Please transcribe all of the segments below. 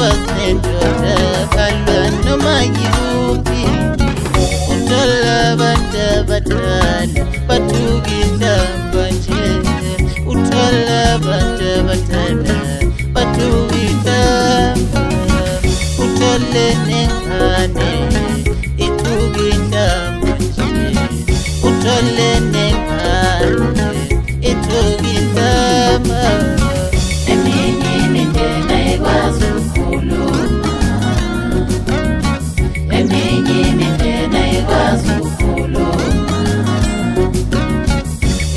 umfazi nendoda balwa noma yikuphi. Uthola abantu abadala bathuka inhlamba nje. Uthola abantu abadala bathuka inhlamba. Uthole nengane ithuka inhlamba nje. Uthole nengane ithuka inhlamba. Eminye imindeni ayikwazi ukukhuluma, eminye imindeni ayikwazi ukukhuluma,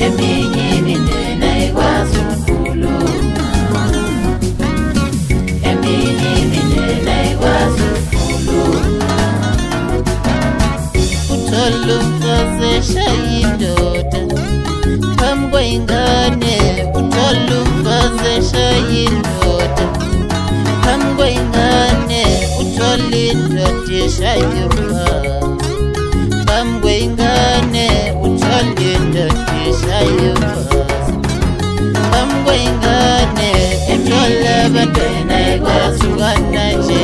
eminye imindeni ayikwazi ukukhuluma, eminye imindeni ayikwazi ukukhuluma. Uthola umfazi eshaya indoda phambi kwengane. Uthola umfazi eshaya indoda phambi kwengane. Uthola indoda eshaya umfazi phambi kwengane. Uthola indoda eshaya umfazi phambi kwengane. Uthola abantwana bahlukana nje.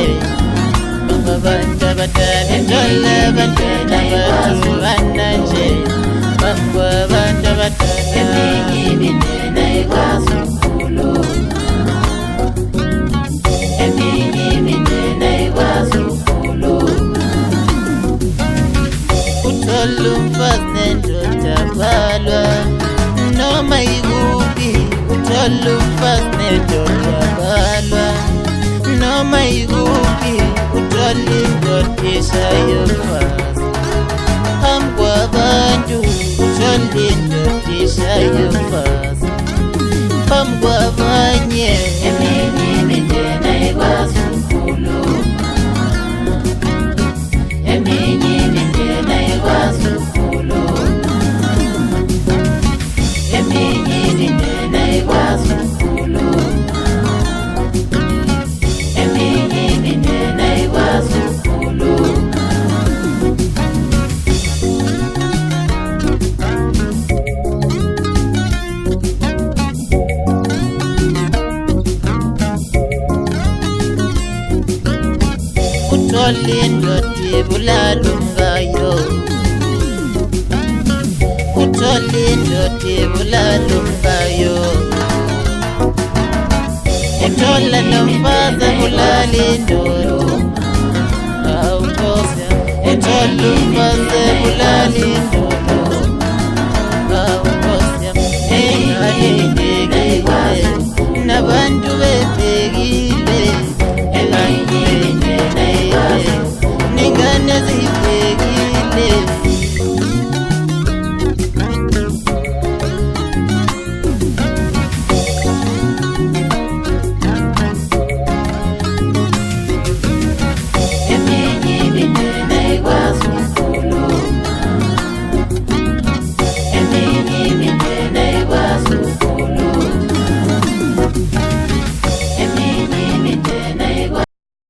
Abantu abadala uthola abantwana bahlukana nje phambi kwabantu abadala. Eminye imindeni ayikwazi ukukhuluma, eminye imindeni ayikwazi ukukhuluma. Uthola umfazi nendoda balwa noma yikuphi. Uthola umfazi nendoda balwa noma yikuphi. Uthola indoda eshaya umfazi phambi kwabantu. Uthola indoda eshaya umfazi phambi kwabanye. Eminye imindeni ayikwazi ukukhuluma, eminye imindeni ayikwazi ukukhuluma, eminye imindeni ayikwazi ukukhuluma, eminye imindeni ayikwazi ukukhuluma. Uthola indoda ibulala umkayo. Uthola indoda ibulala umkayo. Uthola nomfazi ebulala indoda. Uthola umfazi ebulala